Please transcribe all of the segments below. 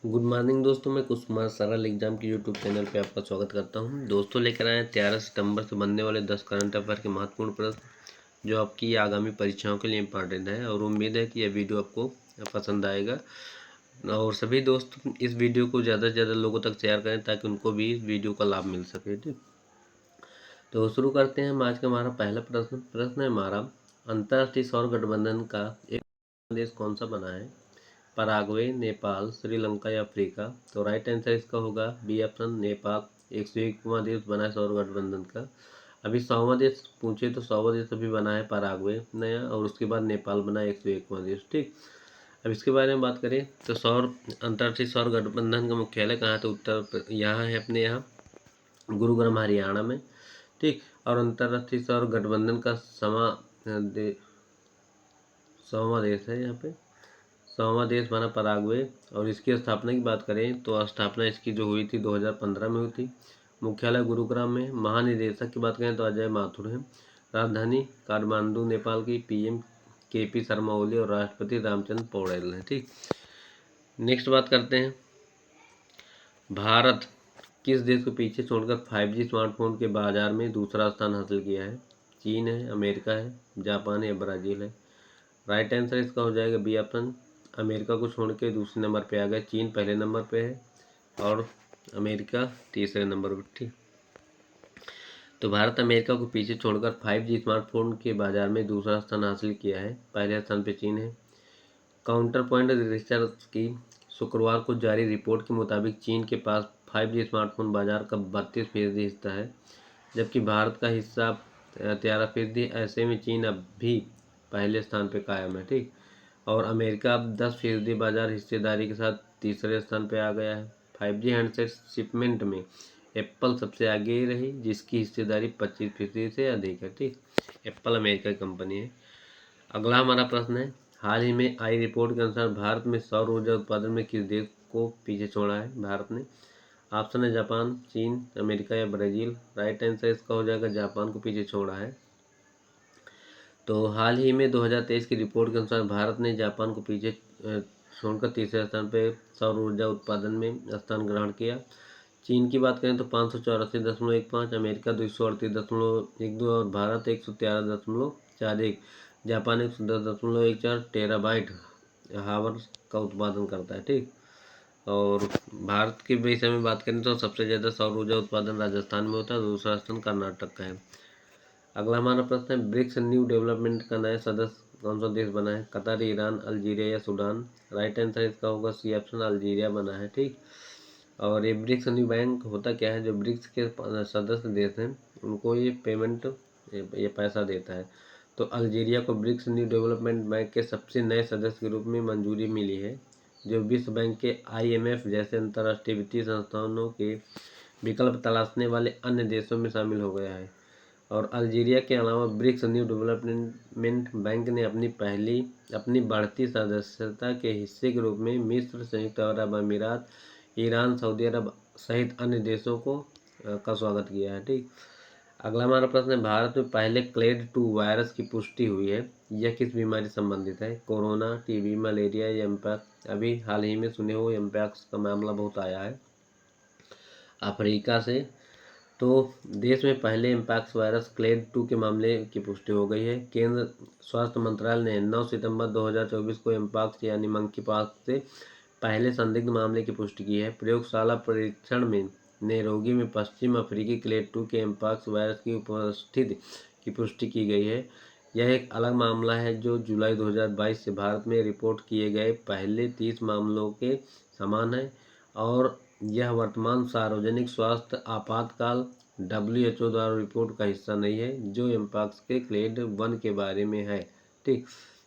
Good morning दोस्तों, मैं कुमार सरल एग्जाम के यूट्यूब चैनल पे आपका स्वागत करता हूं। दोस्तों लेकर आए 13 सितंबर से बनने वाले 10 करंट अफेयर के महत्वपूर्ण प्रश्न जो आपकी आगामी परीक्षाओं के लिए इम्पॉर्टेंट है और उम्मीद है कि यह वीडियो आपको पसंद आएगा। और सभी दोस्त इस वीडियो को ज़्यादा से ज़्यादा लोगों तक शेयर करें ताकि उनको भी इस वीडियो का लाभ मिल सके। ठीक, तो शुरू करते हैं हम आज का हमारा पहला प्रश्न है हमारा, अंतर्राष्ट्रीय सौर गठबंधन का एक देश कौन सा बना है? पराग्वे, नेपाल, श्रीलंका या अफ्रीका? तो राइट आंसर इसका होगा बी ऑप्शन, नेपाल। 101वां देश बना है सौर गठबंधन का। अभी 100वां देश पूछे तो 100वां देश अभी बना है पराग्वे नया, और उसके बाद नेपाल बना है 101वां देश। ठीक, अब इसके बारे में बात करें तो अंतर्राष्ट्रीय सौर गठबंधन का मुख्यालय कहाँ है? तो यहाँ है अपने यहाँ गुरुग्राम हरियाणा में। ठीक, और अंतर्राष्ट्रीय सौर गठबंधन का 100वां देश है यहाँ पे। 100वां देश बना पराग्वे। और इसकी स्थापना की बात करें तो स्थापना इसकी जो हुई थी 2015 में हुई थी। मुख्यालय गुरुग्राम में। महानिदेशक की बात करें तो अजय माथुर है। राजधानी काठमांडू नेपाल की। पीएम केपी शर्मा ओली और राष्ट्रपति रामचंद्र पौडेल है। ठीक, नेक्स्ट बात करते हैं, भारत किस देश को पीछे छोड़कर 5G स्मार्टफोन के बाजार में दूसरा स्थान हासिल किया है? चीन है, अमेरिका है, जापान है या ब्राज़ील है? राइट आंसर इसका हो जाएगा बी ऑप्शन, अमेरिका को छोड़ के दूसरे नंबर पे आ गए। चीन पहले नंबर पे है और अमेरिका तीसरे नंबर पर। ठीक, तो भारत अमेरिका को पीछे छोड़कर 5G स्मार्टफोन के बाजार में दूसरा स्थान हासिल किया है। पहले स्थान पे चीन है। काउंटर पॉइंट रिसर्च की शुक्रवार को जारी रिपोर्ट के मुताबिक चीन के पास 5G स्मार्टफोन बाजार का 32% हिस्सा है, जबकि भारत का हिस्सा 13%। ऐसे में चीन अब भी पहले स्थान पर कायम है। ठीक, और अमेरिका अब 10% बाजार हिस्सेदारी के साथ तीसरे स्थान पर आ गया है। 5G हैंडसेट शिपमेंट में एप्पल सबसे आगे रही, जिसकी हिस्सेदारी 25% से अधिक है। ठीक, एप्पल अमेरिका की कंपनी है। अगला हमारा प्रश्न है, हाल ही में आई रिपोर्ट के अनुसार भारत में सौर ऊर्जा उत्पादन में किस देश को पीछे छोड़ा है भारत ने? ऑप्शन है जापान, चीन, अमेरिका या ब्राज़ील। राइट आंसर इसका हो जाएगा जापान को पीछे छोड़ा है। तो हाल ही में 2023 की रिपोर्ट के अनुसार भारत ने जापान को पीछे छोड़कर तीसरे स्थान पर सौर ऊर्जा उत्पादन में स्थान ग्रहण किया। चीन की बात करें तो 584.15, अमेरिका 238.12 और भारत 113.41। जापान 110.14 टेराबाइट हावर का उत्पादन करता है। ठीक, और भारत के विषय में बात करें तो सबसे ज़्यादा सौर ऊर्जा उत्पादन राजस्थान में होता है, दूसरा स्थान कर्नाटक का है। अगला हमारा प्रश्न है, ब्रिक्स न्यू डेवलपमेंट का नया सदस्य कौन सा देश बना है? कतर, ईरान, अल्जीरिया या सूडान? राइट आंसर इसका होगा सी ऑप्शन, अल्जीरिया बना है। ठीक, और ये ब्रिक्स न्यू बैंक होता क्या है? जो ब्रिक्स के सदस्य देश हैं उनको ये पेमेंट, ये पैसा देता है। तो अल्जीरिया को ब्रिक्स न्यू डेवलपमेंट बैंक के सबसे नए सदस्य के रूप में मंजूरी मिली है, जो विश्व बैंक के IMF जैसे अंतर्राष्ट्रीय वित्तीय संस्थानों के विकल्प तलाशने वाले अन्य देशों में शामिल हो गया है। और अल्जीरिया के अलावा ब्रिक्स न्यू डेवलपमेंट बैंक ने अपनी बढ़ती सदस्यता के हिस्से के रूप में मिस्र, संयुक्त अरब अमीरात, ईरान, सऊदी अरब सहित अन्य देशों का स्वागत किया है। ठीक, अगला हमारा प्रश्न है, भारत में पहले क्लेड 2 वायरस की पुष्टि हुई है, यह किस बीमारी से संबंधित है? कोरोना, टीबी, मलेरिया या एम्पैक्स? अभी हाल ही में सुने हो एम्पैक्स का मामला बहुत आया है अफ्रीका से। तो देश में पहले एम्पैक्स वायरस क्लेड 2 के मामले की पुष्टि हो गई है। केंद्र स्वास्थ्य मंत्रालय ने 9 सितंबर 2024 को एम्पैक्स यानी मंकी पॉक्स से पहले संदिग्ध मामले की पुष्टि की है। प्रयोगशाला परीक्षण में ने रोगी में पश्चिम अफ्रीकी क्लेड 2 के एम्पैक्स वायरस की उपस्थिति की पुष्टि की गई है। यह एक अलग मामला है जो जुलाई 2022 से भारत में रिपोर्ट किए गए पहले 30 मामलों के समान है, और यह वर्तमान सार्वजनिक स्वास्थ्य आपातकाल WHO द्वारा रिपोर्ट का हिस्सा नहीं है, जो एम्पैक्स के क्लेड 1 के बारे में है। ठीक,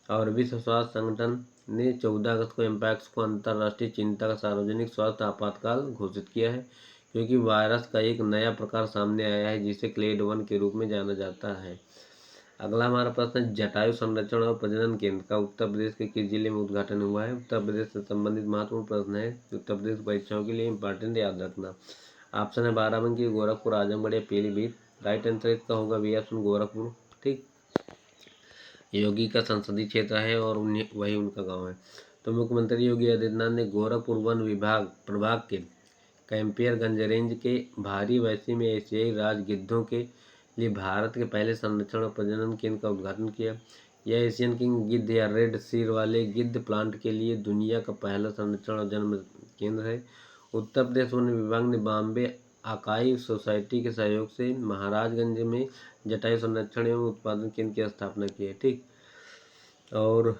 और विश्व स्वास्थ्य संगठन ने 14 अगस्त को एम्पैक्स को अंतर्राष्ट्रीय चिंता का सार्वजनिक स्वास्थ्य आपातकाल घोषित किया है, क्योंकि वायरस का एक नया प्रकार सामने आया है जिसे क्लेड 1 के रूप में जाना जाता है। अगला हमारा प्रश्न है, जटायु संरक्षण और प्रजनन केंद्र का उत्तर प्रदेश के किस जिले में उद्घाटन हुआ है? उत्तर प्रदेश से संबंधित महत्वपूर्ण प्रश्न है, उत्तर प्रदेश परीक्षाओं के लिए इंपॉर्टेंट याद रखना। ऑप्शन है बाराबंकी, गोरखपुर, आजमगढ़ या पीलीभीत। राइट आंसर इसका होगा बी ऑप्शन, गोरखपुर। ठीक, योगी का संसदीय क्षेत्र है और वही उनका गांव है। तो मुख्यमंत्री योगी आदित्यनाथ ने गोरखपुर वन विभाग प्रभाग के कैंपियरगंज रेंज के भारी वैसी में एशियाई राज गिद्धों के लिए भारत के पहले संरक्षण और प्रजनन केंद्र का उद्घाटन किया। यह एशियन किंग गिद्ध या रेड सीर वाले गिद्ध प्लांट के लिए दुनिया का पहला संरक्षण और जन्म केंद्र है। उत्तर प्रदेश वन विभाग ने बॉम्बे आकाई सोसाइटी के सहयोग से महाराजगंज में जटायु संरक्षण एवं उत्पादन केंद्र की स्थापना की है। ठीक, और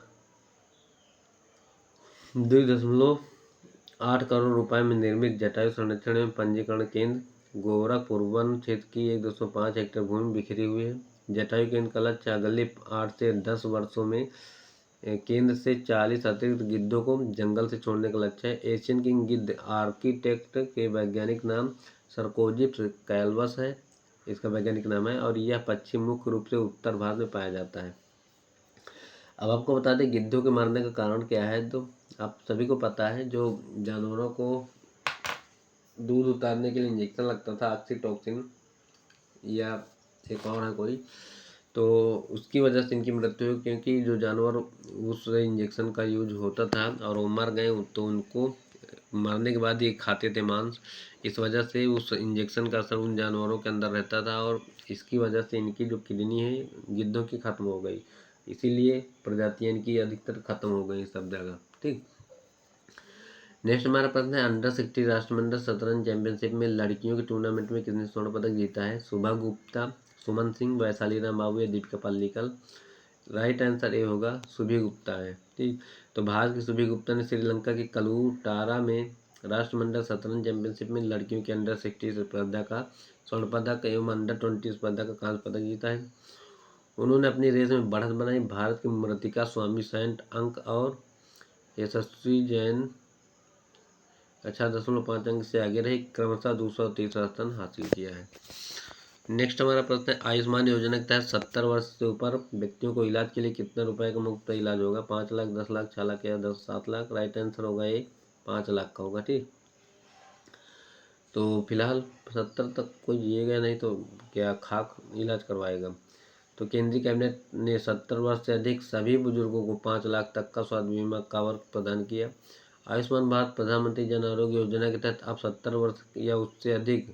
2.8 करोड़ रुपए में निर्मित जटायु संरक्षण एवं पंजीकरण केंद्र गोरखपुर वन क्षेत्र की 105 हेक्टेयर भूमि बिखरी हुई है। जटायु केंद्र का लक्ष्य अगले 8 से 10 वर्षों में केंद्र से 40 अतिरिक्त गिद्धों को जंगल से छोड़ने का लक्ष्य है। एशियन किंग गिद्ध आर्किटेक्ट के वैज्ञानिक नाम सर्कोजिप्स कैल्वस है, इसका वैज्ञानिक नाम है, और यह पक्षी मुख्य रूप से उत्तर भारत में पाया जाता है। अब आपको बता दें गिद्धों के मरने का कारण क्या है। तो आप सभी को पता है, जो जानवरों को दूध उतारने के लिए इंजेक्शन लगता था ऑक्सीटोसिन या एक और है कोई, तो उसकी वजह से इनकी मृत्यु हुई, क्योंकि जो जानवर उस इंजेक्शन का यूज होता था और वो मर गए, तो उनको मरने के बाद ये खाते थे मांस। इस वजह से उस इंजेक्शन का असर उन जानवरों के अंदर रहता था और इसकी वजह से इनकी जो किडनी है गिद्धों की ख़त्म हो गई, इसीलिए प्रजातियाँ इनकी अधिकतर खत्म हो गई सब जगह। ठीक, नेक्स्ट हमारा प्रश्न है अंडर 16 राष्ट्रमंडल शतरंज चैंपियनशिप में लड़कियों के टूर्नामेंट में किसने स्वर्ण पदक जीता है। शुभा गुप्ता, सुमन सिंह, वैशाली राम बाबू या Deepika Pallikal. Right answer A होगा, शुभी गुप्ता है। ठीक, तो भारत की शुभी गुप्ता ने श्रीलंका के कलूटारा में राष्ट्रमंडल शतरंज चैंपियनशिप में लड़कियों के अंडर 16 स्पर्धा का स्वर्ण पदक एवं अंडर 20 स्पर्धा का कांस्य पदक जीता है। उन्होंने अपनी रेस में बढ़त बनाई। भारत की मृतिका स्वामी 60 अंक और यशस्वी जैन 4.5 अंक से आगे रही, क्रमशः दूसरा और तीसरा स्थान हासिल किया है। नेक्स्ट हमारा प्रश्न है आयुष्मान योजना के तहत 70 वर्ष से ऊपर व्यक्तियों को इलाज के लिए कितने रुपए का मुफ्त इलाज होगा। 5 लाख, 10 लाख, 6 लाख या 7 लाख। राइट आंसर होगा ये 5 लाख का होगा। ठीक, तो फिलहाल 70 तक कोई जिएगा नहीं तो क्या खाक इलाज करवाएगा। तो केंद्रीय कैबिनेट ने 70 वर्ष से अधिक सभी बुजुर्गों को 5 लाख तक का स्वास्थ्य बीमा कवर प्रदान किया। आयुष्मान भारत प्रधानमंत्री जन आरोग्य योजना के तहत अब 70 वर्ष या उससे अधिक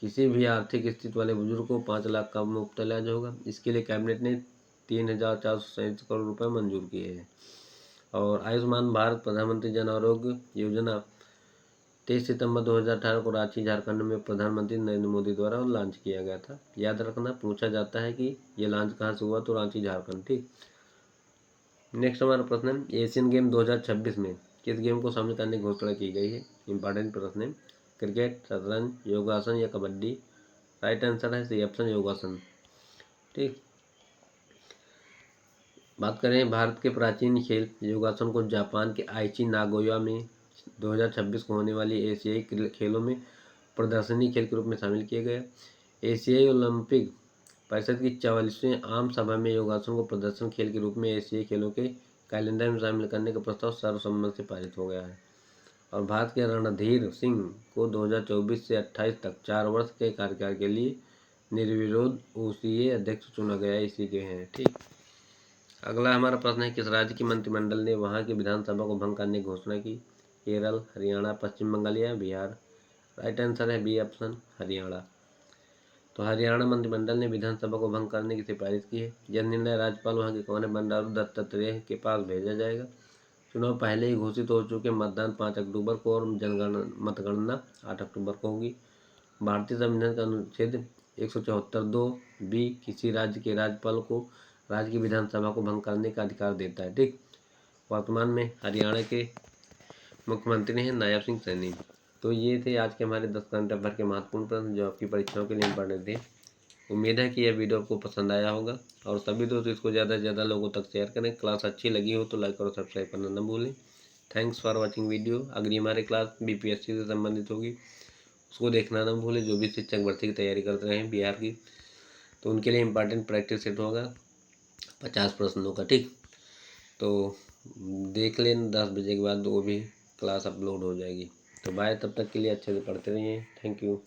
किसी भी आर्थिक स्थिति वाले बुजुर्ग को 5 लाख का मुफ्त इलाज होगा। इसके लिए कैबिनेट ने 3,437 करोड़ रुपए मंजूर किए हैं। और आयुष्मान भारत प्रधानमंत्री जन आरोग्य योजना 23 सितंबर 2018 को रांची झारखंड में प्रधानमंत्री नरेंद्र मोदी द्वारा लॉन्च किया गया था। याद रखना, पूछा जाता है कि ये लॉन्च कहाँ से हुआ, तो रांची झारखंड। ठीक, नेक्स्ट हमारा प्रश्न है एशियन गेम 2026 में किस गेम को शामिल करने की घोषणा की गई है। इंपॉर्टेंट प्रश्न है। क्रिकेट, शतरंज, योगासन या कबड्डी। राइट आंसर है सी ऑप्शन, योगासन। ठीक, बात करें भारत के प्राचीन खेल योगासन को जापान के आइची नागोया में 2026 को होने वाली एशियाई खेलों में प्रदर्शनी खेल के रूप में शामिल किया गया। एशियाई ओलंपिक परिषद की 44वीं आम सभा में योगासन को प्रदर्शन खेल के रूप में एशियाई खेलों के कैलेंडर में शामिल करने का प्रस्ताव सर्वसम्मति से पारित हो गया है। और भारत के रणधीर सिंह को 2024 से 28 तक 4 वर्ष के कार्यकाल के लिए निर्विरोध ओसीए अध्यक्ष चुना गया, इसी के हैं। ठीक, अगला हमारा प्रश्न है किस राज्य की मंत्रिमंडल ने वहां की विधानसभा को भंग करने की घोषणा की। केरल, हरियाणा, पश्चिम बंगाल या बिहार। राइट आंसर है बी ऑप्शन, हरियाणा। तो हरियाणा मंत्रिमंडल ने विधानसभा को भंग करने की सिफारिश की है। यह निर्णय राज्यपाल वहां के गवर्नर बंडारू दत्तात्रेय के पास भेजा जाएगा। चुनाव पहले ही घोषित हो चुके, मतदान 5 अक्टूबर को और मतगणना 8 अक्टूबर को होगी। भारतीय संविधान का अनुच्छेद 174(2)(b) किसी राज्य के राज्यपाल को राज्य की विधानसभा को भंग करने का अधिकार देता है। ठीक, वर्तमान में हरियाणा के मुख्यमंत्री हैं नायब सिंह सैनी। तो ये थे आज के हमारे 10 करंट अफेयर के महत्वपूर्ण प्रश्न जो आपकी परीक्षाओं के लिए इम्पोर्टेंट थे। उम्मीद है कि यह वीडियो आपको पसंद आया होगा और सभी दोस्त इसको ज़्यादा से ज़्यादा लोगों तक शेयर करें। क्लास अच्छी लगी हो तो लाइक और सब्सक्राइब करना न भूलें। Thanks for watching video. अगली हमारी क्लास बीपीएससी से संबंधित होगी, उसको देखना न भूलें। जो भी शिक्षक भर्ती की तैयारी करते रहे हैं बिहार की, तो उनके लिए इम्पोर्टेंट प्रैक्टिस सेट होगा 50 प्रश्नों का। ठीक, तो देख लें 10 बजे के बाद वो भी क्लास अपलोड हो जाएगी। तो बाय, तब तक के लिए अच्छे से पढ़ते रहिए। Thank you.